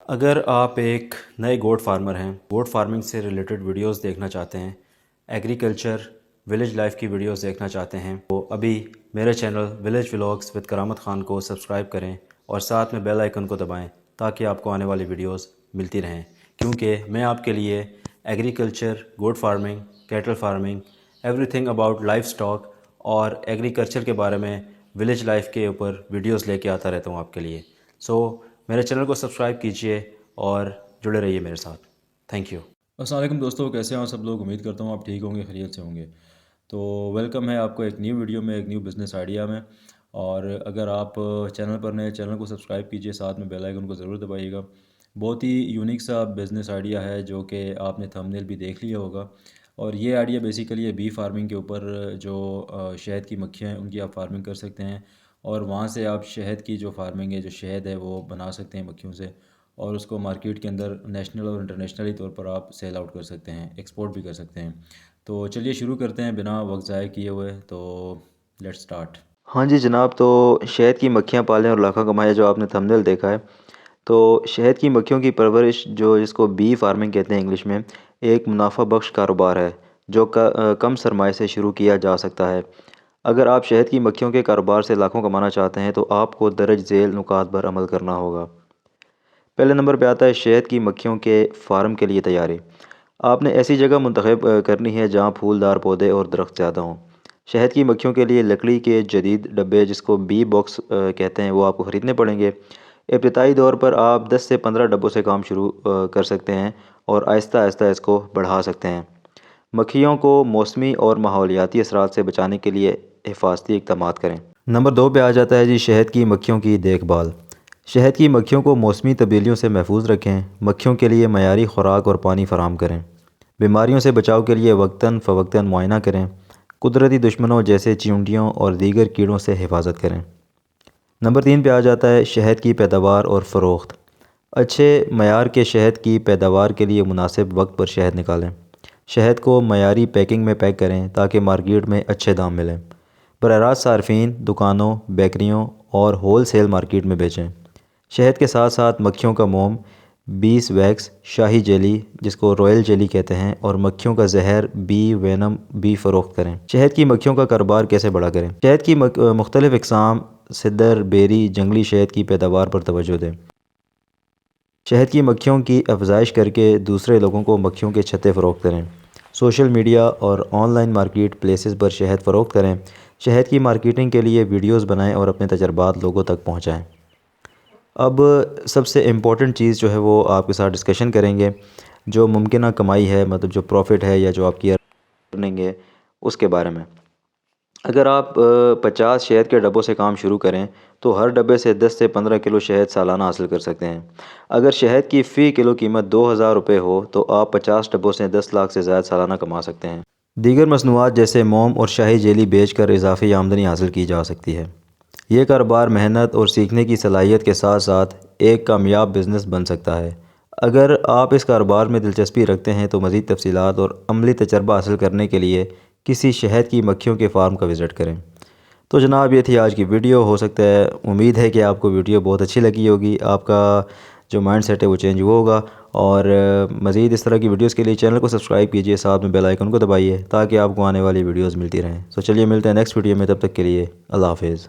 اگر آپ ایک نئے گوٹ فارمر ہیں، گوٹ فارمنگ سے ریلیٹڈ ویڈیوز دیکھنا چاہتے ہیں، ایگریکلچر ولیج لائف کی ویڈیوز دیکھنا چاہتے ہیں تو ابھی میرے چینل ولیج ولاگز ود کرامت خان کو سبسکرائب کریں اور ساتھ میں بیل آئیکن کو دبائیں تاکہ آپ کو آنے والی ویڈیوز ملتی رہیں، کیونکہ میں آپ کے لیے agriculture, goat farming, cattle farming, everything about livestock اور ایگریکلچر کے بارے میں ولیج لائف کے اوپر ویڈیوز لے کے آتا رہتا ہوں آپ کے لیے۔ میرے چینل کو سبسکرائب کیجئے اور جڑے رہیے میرے ساتھ۔ Thank you. السلام علیکم دوستوں، کیسے ہیں آپ سب لوگ؟ امید کرتا ہوں آپ ٹھیک ہوں گے، خیریت سے ہوں گے۔ تو ویلکم ہے آپ کو ایک نیو ویڈیو میں، ایک نیو بزنس آئیڈیا میں۔ اور اگر آپ چینل پر نئے، چینل کو سبسکرائب کیجئے، ساتھ میں بیل آئیکن کو ضرور دبائیے گا۔ بہت ہی یونیک سا بزنس آئیڈیا ہے جو کہ آپ نے تھمبنیل بھی دیکھ لیا ہوگا، اور یہ آئیڈیا بیسیکلی ہے بی فارمنگ کے اوپر۔ جو شہد کی مکھیاں ہیں ان کی آپ فارمنگ کر سکتے ہیں، اور وہاں سے آپ شہد کی جو فارمنگ ہے، جو شہد ہے وہ بنا سکتے ہیں مکھیوں سے، اور اس کو مارکیٹ کے اندر نیشنل اور انٹرنیشنلی طور پر آپ سیل آؤٹ کر سکتے ہیں، ایکسپورٹ بھی کر سکتے ہیں۔ تو چلیے شروع کرتے ہیں بنا وقت ضائع کیے ہوئے، تو لیٹ سٹارٹ۔ ہاں جی جناب، تو شہد کی مکھیاں پالیں اور لاکھوں کمائیں، جو آپ نے تھمبنیل دیکھا ہے، تو شہد کی مکھیوں کی پرورش، جو جس کو بی فارمنگ کہتے ہیں انگلش میں، ایک منافع بخش کاروبار ہے جو کم سرمایہ سے شروع کیا جا سکتا ہے۔ اگر آپ شہد کی مکھیوں کے کاروبار سے لاکھوں کمانا چاہتے ہیں تو آپ کو درج ذیل نکات پر عمل کرنا ہوگا۔ پہلے نمبر پہ آتا ہے شہد کی مکھیوں کے فارم کے لیے تیاری۔ آپ نے ایسی جگہ منتخب کرنی ہے جہاں پھولدار پودے اور درخت زیادہ ہوں۔ شہد کی مکھیوں کے لیے لکڑی کے جدید ڈبے، جس کو بی باکس کہتے ہیں، وہ آپ کو خریدنے پڑیں گے۔ ابتدائی دور پر آپ 10 سے 15 ڈبوں سے کام شروع کر سکتے ہیں اور آہستہ آہستہ اس کو بڑھا سکتے ہیں۔ مکھیوں کو موسمی اور ماحولیاتی اثرات سے بچانے کے لیے حفاظتی اقدامات کریں۔ نمبر 2 پہ آ جاتا ہے جی شہد کی مکھیوں کی دیکھ بھال۔ شہد کی مکھیوں کو موسمی تبدیلیوں سے محفوظ رکھیں۔ مکھیوں کے لیے معیاری خوراک اور پانی فراہم کریں۔ بیماریوں سے بچاؤ کے لیے وقتاً فوقتاً معائنہ کریں۔ قدرتی دشمنوں جیسے چیونٹیوں اور دیگر کیڑوں سے حفاظت کریں۔ نمبر 3 پہ آ جاتا ہے شہد کی پیداوار اور فروخت۔ اچھے معیار کے شہد کی پیداوار کے لیے مناسب وقت پر شہد نکالیں۔ شہد کو معیاری پیکنگ میں پیک کریں تاکہ مارکیٹ میں اچھے دام ملیں۔ براہ راست صارفین، دکانوں، بیکریوں اور ہول سیل مارکیٹ میں بیچیں۔ شہد کے ساتھ ساتھ مکھیوں کا موم، بیس ویکس، شاہی جیلی جس کو رویل جیلی کہتے ہیں، اور مکھیوں کا زہر بی وینم بھی فروخت کریں۔ شہد کی مکھیوں کا کاروبار کیسے بڑا کریں؟ شہد کی مختلف اقسام، سدر، بیری، جنگلی شہد کی پیداوار پر توجہ دیں۔ شہد کی مکھیوں کی افزائش کر کے دوسرے لوگوں کو مکھیوں کے چھتے فروخت کریں۔ سوشل میڈیا اور آن لائن مارکیٹ پلیسز پر شہد فروخت کریں۔ شہد کی مارکیٹنگ کے لیے ویڈیوز بنائیں اور اپنے تجربات لوگوں تک پہنچائیں۔ اب سب سے امپورٹنٹ چیز جو ہے وہ آپ کے ساتھ ڈسکشن کریں گے، جو ممکنہ کمائی ہے، مطلب جو پروفٹ ہے یا جو آپ کی ارننگ ہے، اس کے بارے میں۔ اگر آپ 50 شہد کے ڈبوں سے کام شروع کریں تو ہر ڈبے سے 10 سے 15 کلو شہد سالانہ حاصل کر سکتے ہیں۔ اگر شہد کی فی کلو قیمت 2000 روپے ہو تو آپ 50 ڈبوں سے 10 لاکھ سے زائد سالانہ کما سکتے ہیں۔ دیگر مصنوعات جیسے موم اور شاہی جیلی بیچ کر اضافی آمدنی حاصل کی جا سکتی ہے۔ یہ کاروبار محنت اور سیکھنے کی صلاحیت کے ساتھ ساتھ ایک کامیاب بزنس بن سکتا ہے۔ اگر آپ اس کاروبار میں دلچسپی رکھتے ہیں تو مزید تفصیلات اور عملی تجربہ حاصل کرنے کے لیے کسی شہد کی مکھیوں کے فارم کا وزٹ کریں۔ تو جناب یہ تھی آج کی ویڈیو۔ ہو سکتا ہے، امید ہے کہ آپ کو ویڈیو بہت اچھی لگی ہوگی، آپ کا جو مائنڈ سیٹ ہے وہ چینج ہوا ہوگا، اور مزید اس طرح کی ویڈیوز کے لیے چینل کو سبسکرائب کیجئے، ساتھ میں بیل آئیکن کو دبائیے تاکہ آپ کو آنے والی ویڈیوز ملتی رہیں۔ تو چلیے ملتے ہیں نیکسٹ ویڈیو میں، تب تک کے لیے اللہ حافظ۔